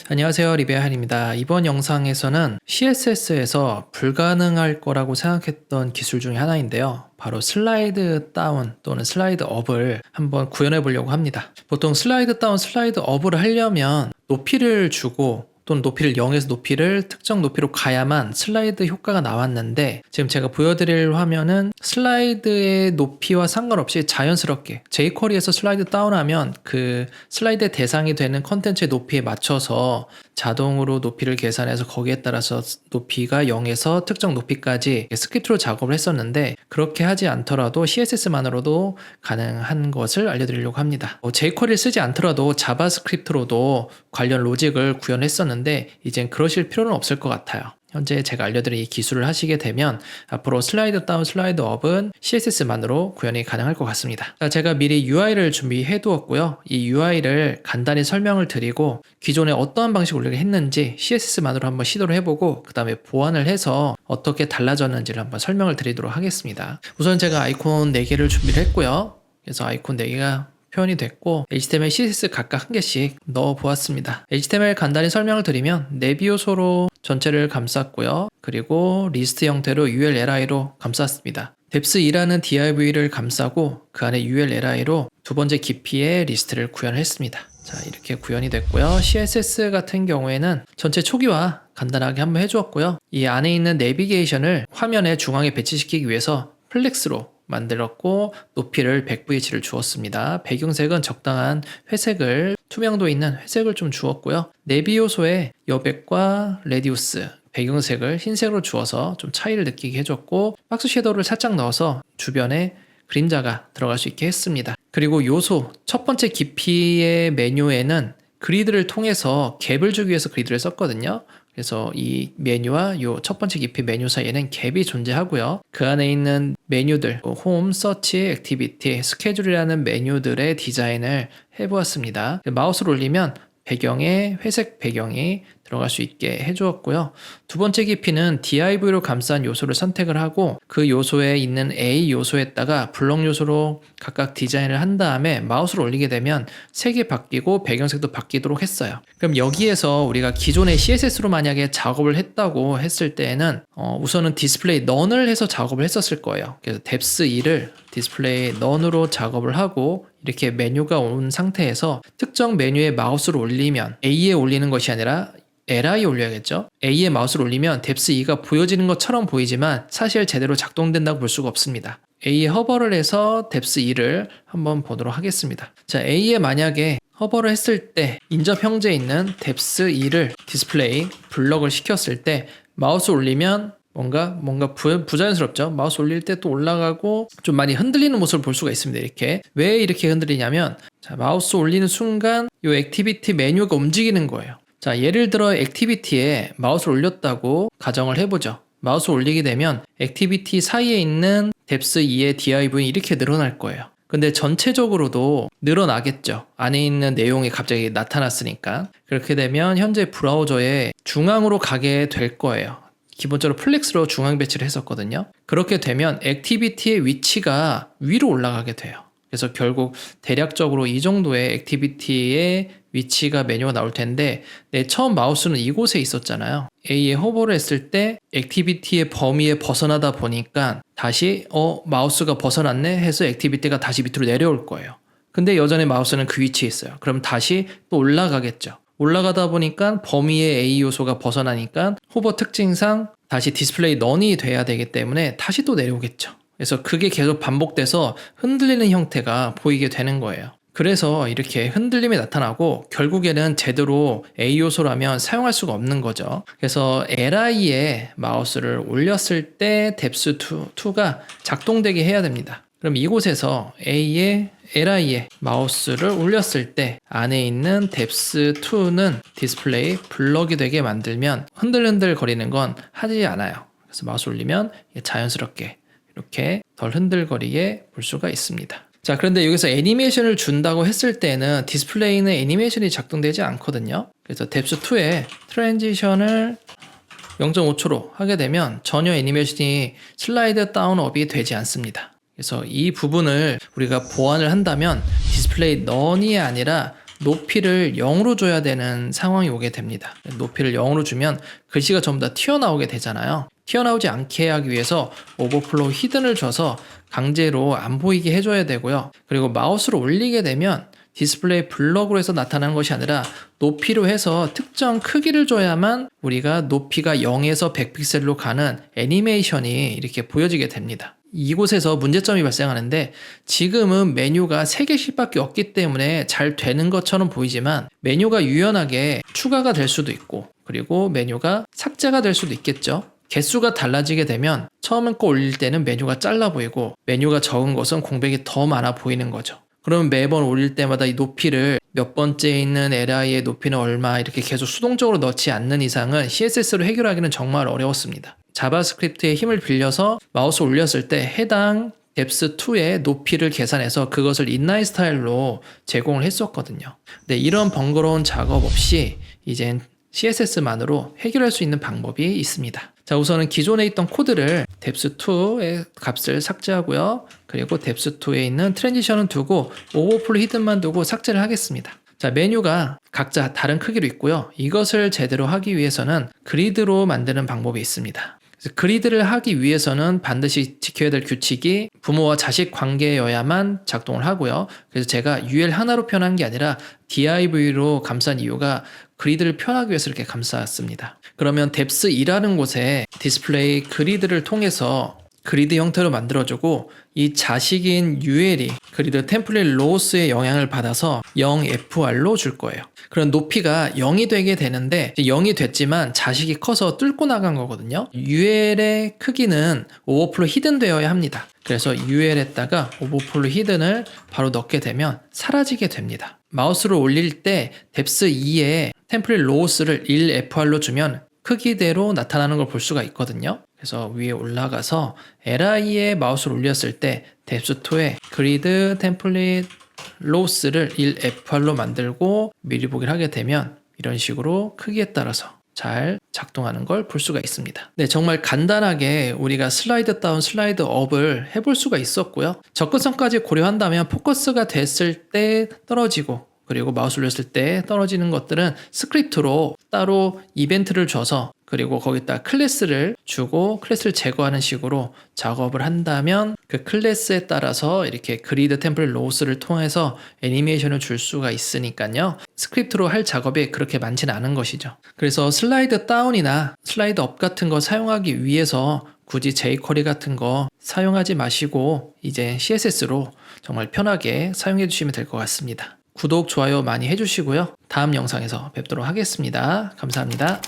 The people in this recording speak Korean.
안녕하세요, 리베한입니다. 이번 영상에서는 CSS에서 불가능할 거라고 생각했던 기술 중에 하나인데요. 바로 슬라이드 다운 또는 슬라이드 업을 한번 구현해 보려고 합니다. 보통 슬라이드 다운, 슬라이드 업을 하려면 높이를 주고 또는 높이를 0에서 높이를 특정 높이로 가야만 슬라이드 효과가 나왔는데, 지금 제가 보여드릴 화면은 슬라이드의 높이와 상관없이 자연스럽게 jQuery에서 슬라이드 다운하면 그 슬라이드의 대상이 되는 컨텐츠의 높이에 맞춰서 자동으로 높이를 계산해서 거기에 따라서 높이가 0에서 특정 높이까지 스크립트로 작업을 했었는데, 그렇게 하지 않더라도 CSS만으로도 가능한 것을 알려드리려고 합니다. jQuery를 쓰지 않더라도 자바스크립트로도 관련 로직을 구현했었는데 이젠 그러실 필요는 없을 것 같아요. 현재 제가 알려드린 이 기술을 하시게 되면 앞으로 슬라이드 다운, 슬라이드 업은 CSS만으로 구현이 가능할 것 같습니다. 제가 미리 UI를 준비해 두었고요. 이 UI를 간단히 설명을 드리고 기존에 어떠한 방식으로 했는지 CSS만으로 한번 시도를 해보고 그 다음에 보완을 해서 어떻게 달라졌는지를 한번 설명을 드리도록 하겠습니다. 우선 제가 아이콘 4개를 준비를 했고요. 그래서 아이콘 4개가 표현이 됐고 HTML, CSS 각각 한 개씩 넣어 보았습니다. HTML 간단히 설명을 드리면 내비 요소로 전체를 감쌌고요. 그리고 리스트 형태로 ULLI로 감쌌습니다. depth2라는 div를 감싸고 그 안에 ULLI로 두 번째 깊이의 리스트를 구현했습니다. 자, 이렇게 구현이 됐고요. CSS 같은 경우에는 전체 초기화 간단하게 한번 해주었고요. 이 안에 있는 내비게이션을 화면의 중앙에 배치시키기 위해서 플렉스로 만들었고 높이를 100VH를 주었습니다. 배경색은 적당한 회색을, 투명도 있는 회색을 좀 주었고요. 내비 요소에 여백과 레디우스, 배경색을 흰색으로 주어서 좀 차이를 느끼게 해줬고 박스 섀도우를 살짝 넣어서 주변에 그림자가 들어갈 수 있게 했습니다. 그리고 요소, 첫 번째 깊이의 메뉴에는 그리드를 통해서 갭을 주기 위해서 그리드를 썼거든요. 그래서 이 메뉴와 요 첫 번째 깊이 메뉴 사이에는 갭이 존재하고요. 그 안에 있는 메뉴들, 홈, 서치, 액티비티, 스케줄이라는 메뉴들의 디자인을 해보았습니다. 마우스를 올리면 배경에 회색 배경이 들어갈 수 있게 해주었고요. 두 번째 깊이는 div로 감싼 요소를 선택을 하고 그 요소에 있는 A 요소에다가 블록 요소로 각각 디자인을 한 다음에 마우스를 올리게 되면 색이 바뀌고 배경색도 바뀌도록 했어요. 그럼 여기에서 우리가 기존의 CSS로 만약에 작업을 했다고 했을 때에는 우선은 디스플레이 none을 해서 작업을 했었을 거예요. 그래서 depth2를 디스플레이 none으로 작업을 하고 이렇게 메뉴가 온 상태에서 특정 메뉴에 마우스를 올리면 A에 올리는 것이 아니라 LI에 올려야겠죠. A에 마우스를 올리면 depth2가 보여지는 것처럼 보이지만 사실 제대로 작동된다고 볼 수가 없습니다. A에 허버를 해서 depth2를 한번 보도록 하겠습니다. 자, A에 만약에 허버를 했을 때 인접 형제에 있는 depth2를 디스플레이 블럭을 시켰을 때 마우스 올리면 뭔가 부자연스럽죠. 마우스 올릴 때 또 올라가고 좀 많이 흔들리는 모습을 볼 수가 있습니다. 이렇게. 왜 이렇게 흔들리냐면 자, 마우스 올리는 순간 이 액티비티 메뉴가 움직이는 거예요. 자, 예를 들어 액티비티에 마우스를 올렸다고 가정을 해보죠. 마우스 올리게 되면 액티비티 사이에 있는 depth2의 div는 이렇게 늘어날 거예요. 근데 전체적으로도 늘어나겠죠. 안에 있는 내용이 갑자기 나타났으니까. 그렇게 되면 현재 브라우저의 중앙으로 가게 될 거예요. 기본적으로 플렉스로 중앙 배치를 했었거든요. 그렇게 되면 액티비티의 위치가 위로 올라가게 돼요. 그래서 결국 대략적으로 이 정도의 액티비티의 위치가 메뉴가 나올 텐데 내 처음 마우스는 이곳에 있었잖아요. A에 허버를 했을 때 액티비티의 범위에 벗어나다 보니까 다시 마우스가 벗어났네 해서 액티비티가 다시 밑으로 내려올 거예요. 근데 여전히 마우스는 그 위치에 있어요. 그럼 다시 또 올라가겠죠. 올라가다 보니까 범위의 A 요소가 벗어나니까 호버 특징상 다시 디스플레이 none이 돼야 되기 때문에 다시 또 내려오겠죠. 그래서 그게 계속 반복돼서 흔들리는 형태가 보이게 되는 거예요. 그래서 이렇게 흔들림이 나타나고 결국에는 제대로 A 요소라면 사용할 수가 없는 거죠. 그래서 LI에 마우스를 올렸을 때 depth2가 작동되게 해야 됩니다. 그럼 이곳에서 A에 LI에 마우스를 올렸을 때 안에 있는 depth2는 디스플레이 블럭이 되게 만들면 흔들흔들 거리는 건 하지 않아요. 그래서 마우스 올리면 자연스럽게 이렇게 덜 흔들거리게 볼 수가 있습니다. 자, 그런데 여기서 애니메이션을 준다고 했을 때는 디스플레이는 애니메이션이 작동되지 않거든요. 그래서 depth2에 트랜지션을 0.5초로 하게 되면 전혀 애니메이션이 슬라이드 다운 업이 되지 않습니다. 그래서 이 부분을 우리가 보완을 한다면 디스플레이 none이 아니라 높이를 0으로 줘야 되는 상황이 오게 됩니다. 높이를 0으로 주면 글씨가 전부 다 튀어나오게 되잖아요. 튀어나오지 않게 하기 위해서 오버플로우 히든을 줘서 강제로 안 보이게 해줘야 되고요. 그리고 마우스를 올리게 되면 디스플레이 블럭으로 해서 나타나는 것이 아니라 높이로 해서 특정 크기를 줘야만 우리가 높이가 0에서 100픽셀로 가는 애니메이션이 이렇게 보여지게 됩니다. 이곳에서 문제점이 발생하는데 지금은 메뉴가 3개씩밖에 없기 때문에 잘 되는 것처럼 보이지만 메뉴가 유연하게 추가가 될 수도 있고 그리고 메뉴가 삭제가 될 수도 있겠죠. 개수가 달라지게 되면 처음에 거 올릴 때는 메뉴가 짧아 보이고 메뉴가 적은 것은 공백이 더 많아 보이는 거죠. 그러면 매번 올릴 때마다 이 높이를 몇 번째에 있는 li의 높이는 얼마 이렇게 계속 수동적으로 넣지 않는 이상은 CSS로 해결하기는 정말 어려웠습니다. 자바스크립트의 힘을 빌려서 마우스 올렸을 때 해당 depth2의 높이를 계산해서 그것을 inline 스타일로 제공을 했었거든요. 근데 이런 번거로운 작업 없이 이젠 CSS만으로 해결할 수 있는 방법이 있습니다. 자, 우선은 기존에 있던 코드를 depth2의 값을 삭제하고요. 그리고 depth2에 있는 트랜지션은 두고 오버플로우 히든만 두고 삭제를 하겠습니다. 자, 메뉴가 각자 다른 크기로 있고요. 이것을 제대로 하기 위해서는 그리드로 만드는 방법이 있습니다. 그리드를 하기 위해서는 반드시 지켜야 될 규칙이 부모와 자식 관계여야만 작동을 하고요. 그래서 제가 UL 하나로 표현한 게 아니라 div로 감싼 이유가 그리드를 표현하기 위해서 이렇게 감쌌습니다. 그러면 depth2라는 곳에 디스플레이 그리드를 통해서 그리드 형태로 만들어주고 이 자식인 UL이 그리드 템플릿 로우스의 영향을 받아서 0FR로 줄 거예요. 그런 높이가 0이 되게 되는데 0이 됐지만 자식이 커서 뚫고 나간 거거든요. UL의 크기는 오버플로우 히든 되어야 합니다. 그래서 UL에다가 오버플로우 히든을 바로 넣게 되면 사라지게 됩니다. 마우스를 올릴 때 depth2에 템플릿 로우스를 1FR로 주면 크기대로 나타나는 걸 볼 수가 있거든요. 그래서 위에 올라가서 li에 마우스를 올렸을 때 depth2에 그리드 템플릿 로스를 1FR로 만들고 미리 보기를 하게 되면 이런 식으로 크기에 따라서 잘 작동하는 걸 볼 수가 있습니다. 네, 정말 간단하게 우리가 슬라이드 다운, 슬라이드 업을 해볼 수가 있었고요. 접근성까지 고려한다면 포커스가 됐을 때 떨어지고 그리고 마우스 올렸을 때 떨어지는 것들은 스크립트로 따로 이벤트를 줘서 그리고 거기다 클래스를 주고 클래스를 제거하는 식으로 작업을 한다면 그 클래스에 따라서 이렇게 그리드 템플릿 로스를 통해서 애니메이션을 줄 수가 있으니까요. 스크립트로 할 작업이 그렇게 많지는 않은 것이죠. 그래서 슬라이드 다운이나 슬라이드 업 같은 거 사용하기 위해서 굳이 jQuery 같은 거 사용하지 마시고 이제 CSS로 정말 편하게 사용해 주시면 될 것 같습니다. 구독, 좋아요 많이 해주시고요. 다음 영상에서 뵙도록 하겠습니다. 감사합니다.